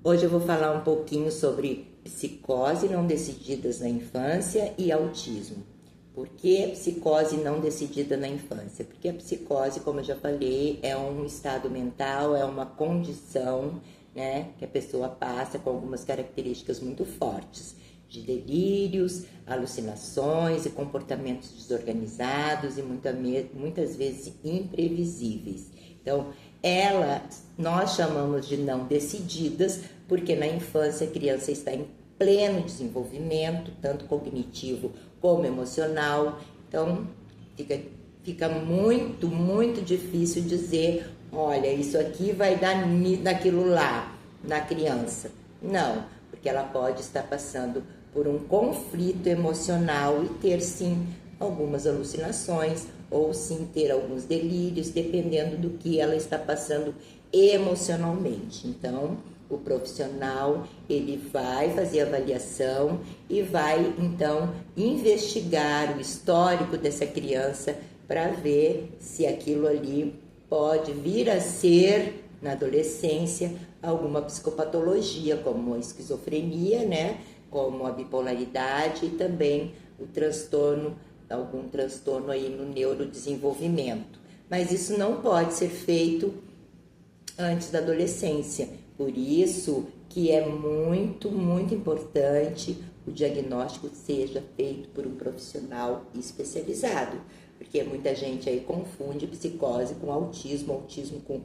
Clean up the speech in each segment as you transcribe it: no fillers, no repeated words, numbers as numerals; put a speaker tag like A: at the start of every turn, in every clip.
A: Hoje eu vou falar um pouquinho sobre psicose não decididas na infância e autismo. Por que psicose não decidida na infância? Porque a psicose, como eu já falei, é um estado mental, é uma condição, né, que a pessoa passa com algumas características muito fortes, de delírios, alucinações e comportamentos desorganizados e muitas vezes imprevisíveis. Então, nós chamamos de não decididas, porque na infância a criança está em pleno desenvolvimento, tanto cognitivo como emocional. Então, fica muito difícil dizer, olha, isso aqui vai dar naquilo lá, na criança. Não, porque ela pode estar passando por um conflito emocional e ter, sim, algumas alucinações ou sim ter alguns delírios, dependendo do que ela está passando emocionalmente. Então, o profissional, ele vai fazer avaliação e vai, então, investigar o histórico dessa criança para ver se aquilo ali pode vir a ser, na adolescência, alguma psicopatologia, como a esquizofrenia, né? Como a bipolaridade e também o transtorno, algum transtorno aí no neurodesenvolvimento. Mas isso não pode ser feito antes da adolescência. Por isso que é muito importante o diagnóstico seja feito por um profissional especializado, porque muita gente aí confunde psicose com autismo, autismo com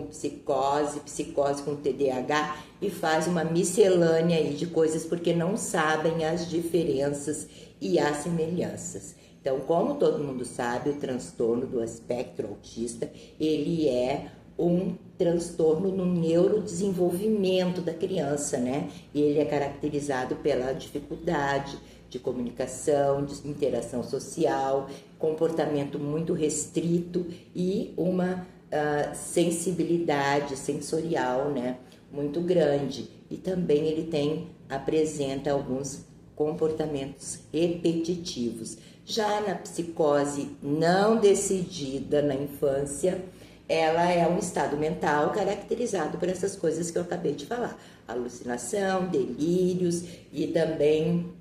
A: psicose, psicose com TDAH e faz uma miscelânea aí de coisas porque não sabem as diferenças e as semelhanças. Então, como todo mundo sabe, o transtorno do espectro autista, ele é um transtorno no neurodesenvolvimento da criança, né? E ele é caracterizado pela dificuldade de comunicação, de interação social, comportamento muito restrito e uma sensibilidade sensorial, né, muito grande. E também ele apresenta alguns comportamentos repetitivos. Já na psicose não decidida na infância, ela é um estado mental caracterizado por essas coisas que eu acabei de falar: alucinação, delírios e também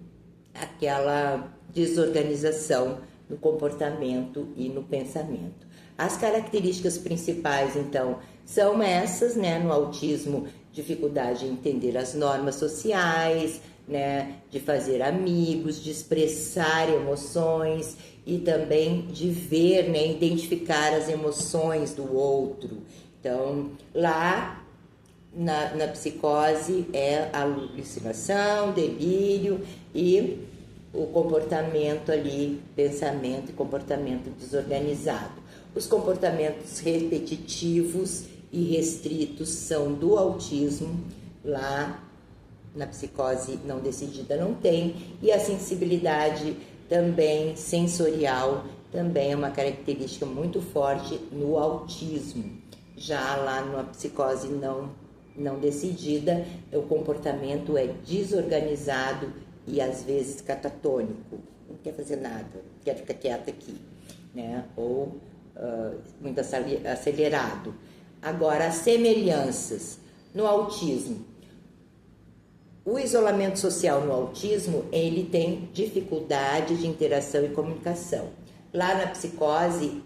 A: aquela desorganização no comportamento e no pensamento. As características principais, então, são essas, né? No autismo, dificuldade em entender as normas sociais, né? De fazer amigos, de expressar emoções e também de ver, né? Identificar as emoções do outro. Então, lá na psicose é alucinação, delírio e o comportamento ali, pensamento e comportamento desorganizado. Os comportamentos repetitivos e restritos são do autismo, lá na psicose não decidida não tem, e a sensibilidade também sensorial também é uma característica muito forte no autismo. Já lá na psicose não decidida, o comportamento é desorganizado e às vezes catatônico, não quer fazer nada, quer ficar quieto aqui, né? Ou muito acelerado. Agora, as semelhanças no autismo. O isolamento social no autismo, ele tem dificuldade de interação e comunicação. Lá na psicose,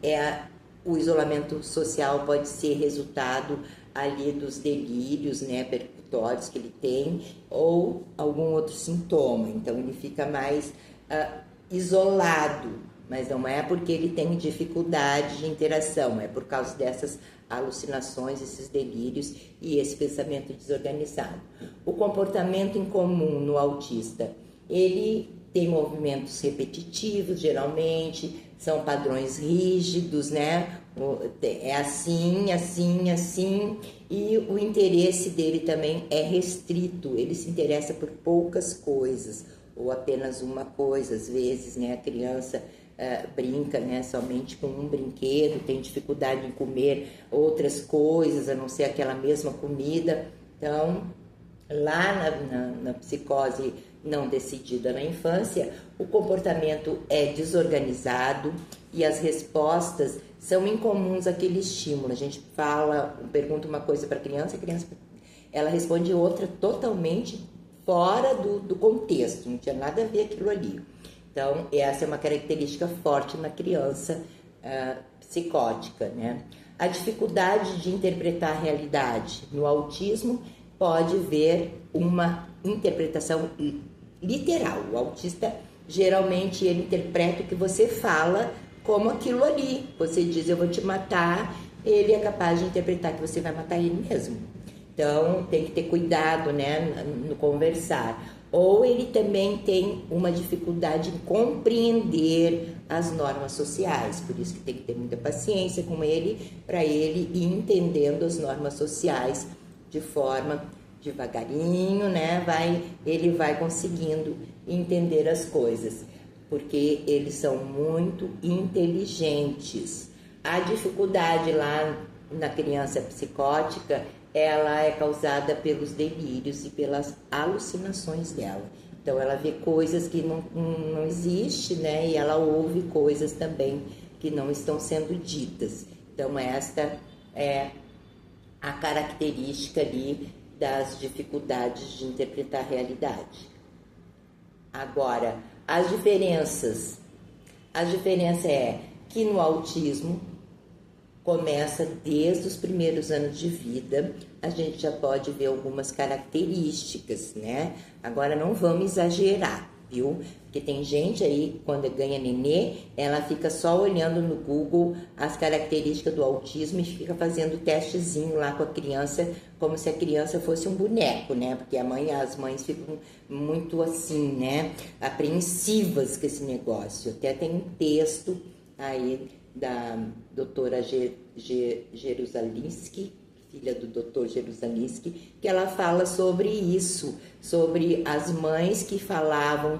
A: o isolamento social pode ser resultado ali dos delírios, né, percutórios que ele tem, ou algum outro sintoma. Então, ele fica mais isolado, mas não é porque ele tem dificuldade de interação, é por causa dessas alucinações, esses delírios e esse pensamento desorganizado. O comportamento incomum no autista, ele tem movimentos repetitivos, geralmente, são padrões rígidos, né? É assim, e o interesse dele também é restrito, ele se interessa por poucas coisas, ou apenas uma coisa, às vezes, né? A criança brinca, né, somente com um brinquedo, tem dificuldade em comer outras coisas, a não ser aquela mesma comida. Então, lá na psicose não decidida na infância, o comportamento é desorganizado e as respostas são incomuns àquele estímulo. A gente pergunta uma coisa para a criança ela responde outra totalmente fora do contexto, não tinha nada a ver aquilo ali. Então, essa é uma característica forte na criança psicótica, né? A dificuldade de interpretar a realidade no autismo pode ver uma interpretação literal. O autista, geralmente, ele interpreta o que você fala como aquilo ali. Você diz, eu vou te matar, ele é capaz de interpretar que você vai matar ele mesmo. Então, tem que ter cuidado, né, no conversar. Ou ele também tem uma dificuldade em compreender as normas sociais, por isso que tem que ter muita paciência com ele, para ele ir entendendo as normas sociais de forma devagarinho, né? Ele vai conseguindo entender as coisas, porque eles são muito inteligentes. A dificuldade lá na criança psicótica, ela é causada pelos delírios e pelas alucinações dela. Então, ela vê coisas que não existem, né? E ela ouve coisas também que não estão sendo ditas. Então, esta é a característica ali das dificuldades de interpretar a realidade. Agora, as diferenças. A diferença é que no autismo começa desde os primeiros anos de vida, a gente já pode ver algumas características, né? Agora não vamos exagerar, viu? Porque tem gente aí, quando ganha nenê, ela fica só olhando no Google as características do autismo e fica fazendo testezinho lá com a criança, como se a criança fosse um boneco, né? Porque as mães ficam muito assim, né? Apreensivas com esse negócio. Até tem um texto aí da doutora Jerusalinski, filha do doutor Jerusalinski, que ela fala sobre isso, sobre as mães que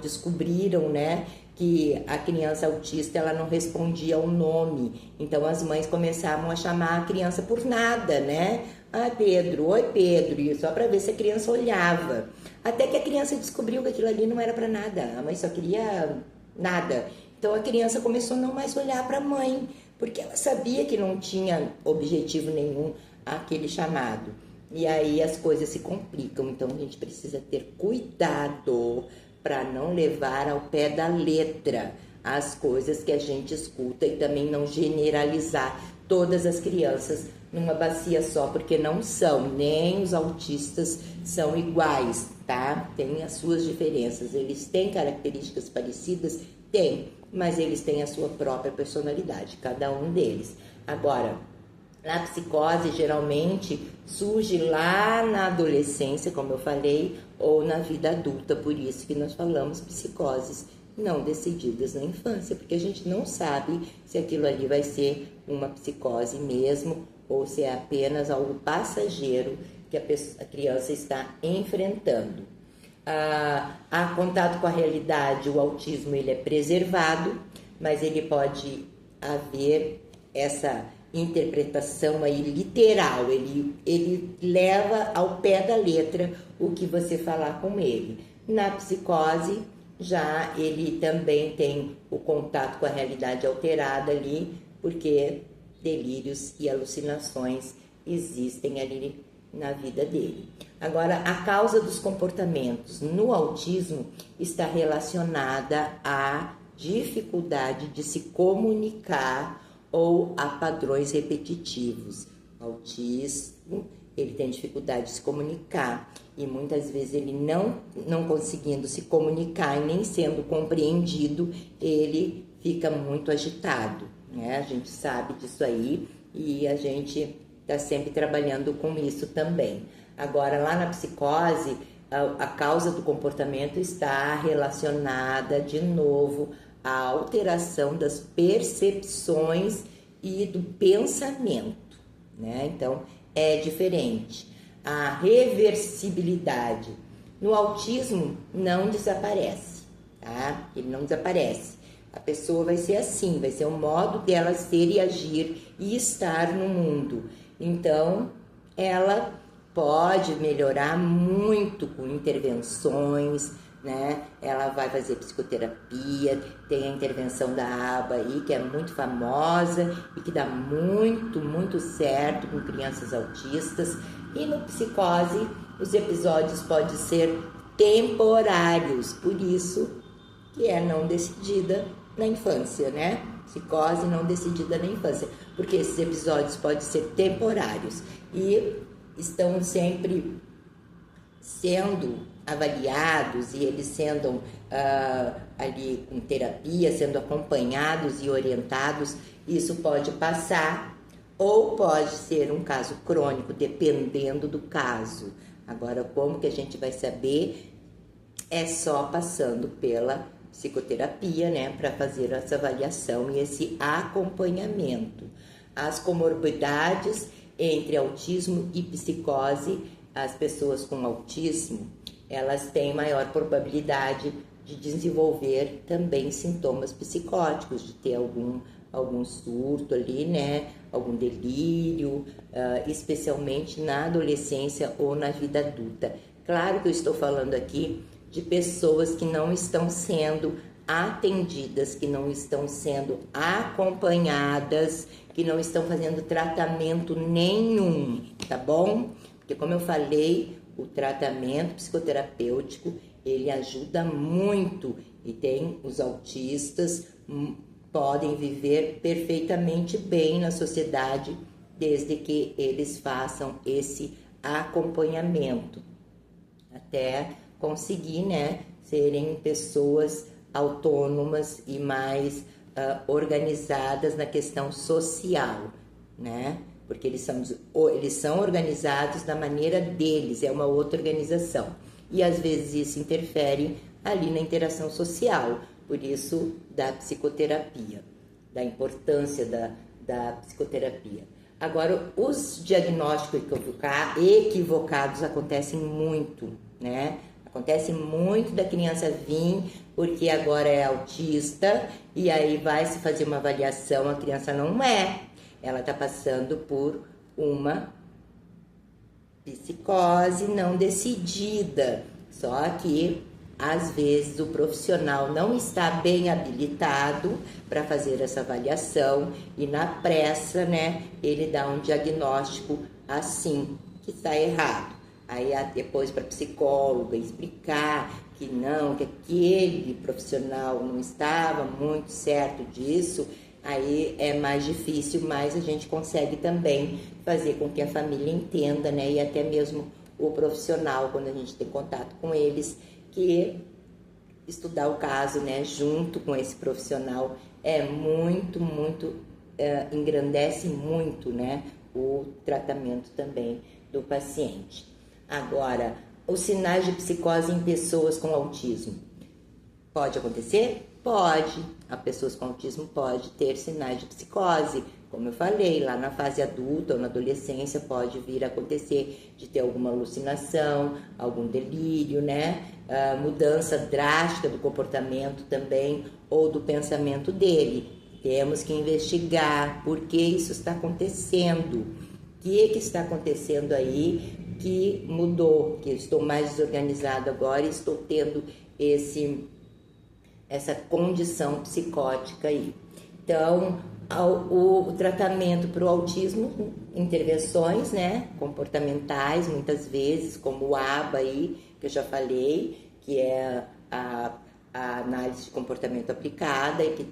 A: descobriram, né, que a criança autista ela não respondia ao nome, então as mães começavam a chamar a criança por nada, né? Ah, Pedro, oi Pedro, e só para ver se a criança olhava, até que a criança descobriu que aquilo ali não era para nada, a mãe só queria nada. Então a criança começou a não mais olhar para a mãe, porque ela sabia que não tinha objetivo nenhum aquele chamado. E aí as coisas se complicam, então a gente precisa ter cuidado para não levar ao pé da letra as coisas que a gente escuta e também não generalizar todas as crianças numa bacia só, porque não são, nem os autistas são iguais, tá? Tem as suas diferenças, eles têm características parecidas, tem, mas eles têm a sua própria personalidade, cada um deles. Agora, a psicose geralmente surge lá na adolescência, como eu falei, ou na vida adulta, por isso que nós falamos psicoses não decididas na infância, porque a gente não sabe se aquilo ali vai ser uma psicose mesmo, ou se é apenas algo passageiro que a criança está enfrentando. A contato com a realidade, o autismo ele é preservado, mas ele pode haver essa interpretação aí literal, ele leva ao pé da letra o que você falar com ele. Na psicose, já ele também tem o contato com a realidade alterada ali, porque delírios e alucinações existem ali na vida dele. Agora, a causa dos comportamentos no autismo está relacionada à dificuldade de se comunicar ou a padrões repetitivos. O autismo, ele tem dificuldade de se comunicar e muitas vezes ele não conseguindo se comunicar e nem sendo compreendido, ele fica muito agitado, né? A gente sabe disso aí e a gente está sempre trabalhando com isso também. Agora, lá na psicose, a causa do comportamento está relacionada, de novo, à alteração das percepções e do pensamento, né? Então, é diferente. A reversibilidade no autismo não desaparece, tá? Ele não desaparece. A pessoa vai ser assim, vai ser o modo dela ser e agir e estar no mundo. Então, ela pode melhorar muito com intervenções, né? Ela vai fazer psicoterapia, tem a intervenção da ABA aí, que é muito famosa e que dá muito, muito certo com crianças autistas. E no psicose, os episódios podem ser temporários, por isso que é não decidida na infância, né? Psicose não decidida na infância, porque esses episódios podem ser temporários e estão sempre sendo avaliados e eles sendo ali com terapia, sendo acompanhados e orientados. Isso pode passar ou pode ser um caso crônico, dependendo do caso. Agora, como que a gente vai saber? É só passando pela psicoterapia, né, para fazer essa avaliação e esse acompanhamento. As comorbidades entre autismo e psicose, as pessoas com autismo, elas têm maior probabilidade de desenvolver também sintomas psicóticos, de ter algum surto ali, né, algum delírio, especialmente na adolescência ou na vida adulta. Claro que eu estou falando aqui de pessoas que não estão sendo atendidas, que não estão sendo acompanhadas, que não estão fazendo tratamento nenhum, tá bom? Porque como eu falei, o tratamento psicoterapêutico, ele ajuda muito e tem os autistas podem viver perfeitamente bem na sociedade desde que eles façam esse acompanhamento até conseguir, né, serem pessoas autônomas e mais organizadas na questão social, né? Porque eles são organizados da maneira deles, é uma outra organização. E às vezes isso interfere ali na interação social, por isso da psicoterapia, da importância da psicoterapia. Agora, os diagnósticos equivocados acontecem muito, né? Acontece muito da criança vir porque agora é autista e aí vai se fazer uma avaliação, a criança não é. Ela está passando por uma psicose não decidida. Só que, às vezes, o profissional não está bem habilitado para fazer essa avaliação e, na pressa, né, ele dá um diagnóstico assim, que está errado. Aí, depois, para a psicóloga explicar que não, que aquele profissional não estava muito certo disso, aí é mais difícil, mas a gente consegue também fazer com que a família entenda, né? E até mesmo o profissional, quando a gente tem contato com eles, que estudar o caso, né, junto com esse profissional é muito, engrandece muito, né, o tratamento também do paciente. Agora, os sinais de psicose em pessoas com autismo. Pode acontecer? Pode. A pessoas com autismo pode ter sinais de psicose. Como eu falei, lá na fase adulta ou na adolescência pode vir a acontecer de ter alguma alucinação, algum delírio, né? Mudança drástica do comportamento também ou do pensamento dele. Temos que investigar por que isso está acontecendo. O que está acontecendo aí que mudou, que eu estou mais desorganizado agora e estou tendo essa condição psicótica aí. Então, o tratamento para o autismo, intervenções, né, comportamentais, muitas vezes, como o ABA aí, que eu já falei, que é a análise de comportamento aplicada e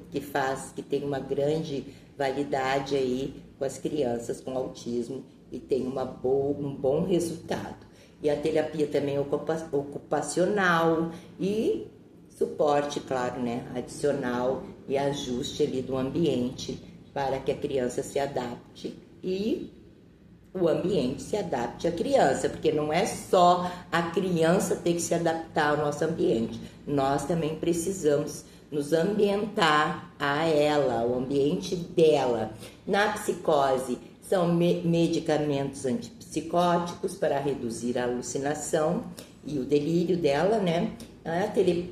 A: que tem uma grande validade aí com as crianças com autismo e tem um bom resultado. E a terapia também ocupacional e suporte, claro, né, adicional e ajuste ali do ambiente para que a criança se adapte e o ambiente se adapte à criança, porque não é só a criança ter que se adaptar ao nosso ambiente, nós também precisamos nos ambientar a ela, ao ambiente dela. Na psicose, são medicamentos antipsicóticos para reduzir a alucinação e o delírio dela, né? A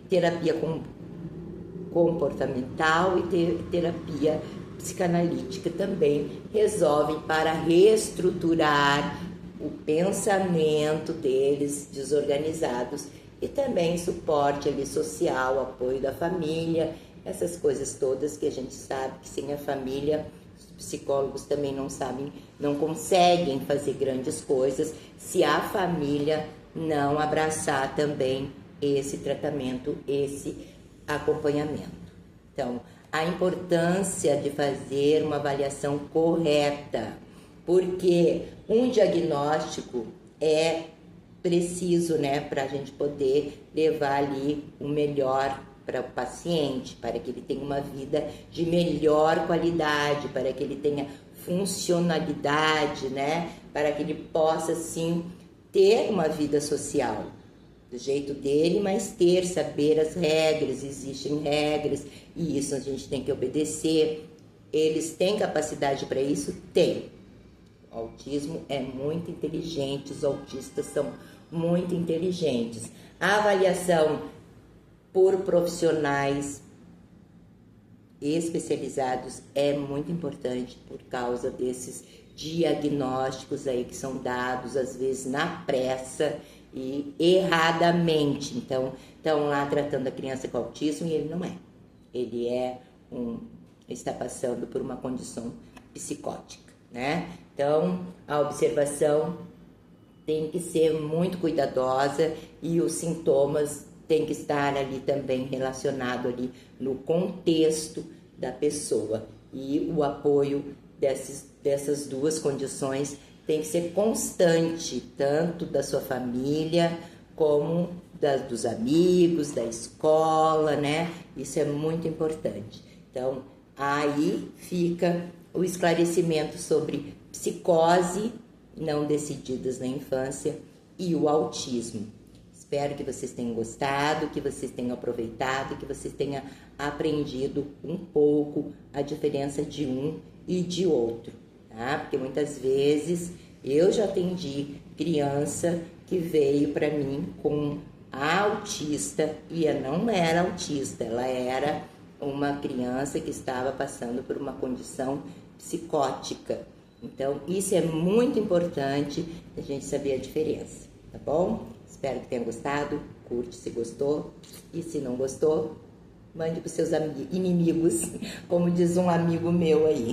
A: terapia comportamental e terapia psicanalítica também resolvem para reestruturar o pensamento deles desorganizados e também suporte ali social, apoio da família, essas coisas todas que a gente sabe que sem a família os psicólogos também não sabem, não conseguem fazer grandes coisas se a família não abraçar também esse tratamento, esse acompanhamento. Então, a importância de fazer uma avaliação correta, porque um diagnóstico é preciso, né, para a gente poder levar ali o melhor para o paciente, para que ele tenha uma vida de melhor qualidade, para que ele tenha funcionalidade, né, para que ele possa, sim, ter uma vida social do jeito dele, mas saber as regras, existem regras, e isso a gente tem que obedecer. Eles têm capacidade para isso? Tem. O autismo é muito inteligente, os autistas são muito inteligentes. A avaliação por profissionais especializados é muito importante por causa desses diagnósticos aí que são dados às vezes na pressa e erradamente. Então, estão lá tratando a criança com autismo e ele não é. Ele está passando por uma condição psicótica, né? Então, a observação tem que ser muito cuidadosa e os sintomas têm que estar ali também relacionado ali no contexto da pessoa. E o apoio dessas duas condições tem que ser constante, tanto da sua família como dos amigos, da escola, né? Isso é muito importante. Então, aí fica o esclarecimento sobre psicose não decididas na infância e o autismo. Espero que vocês tenham gostado, que vocês tenham aproveitado, que vocês tenham aprendido um pouco a diferença de um e de outro, tá? Porque muitas vezes eu já atendi criança que veio para mim com a autista e ela não era autista, ela era uma criança que estava passando por uma condição psicótica. Então, isso é muito importante a gente saber a diferença, tá bom? Espero que tenha gostado, curte se gostou e se não gostou, mande para os seus inimigos, como diz um amigo meu aí.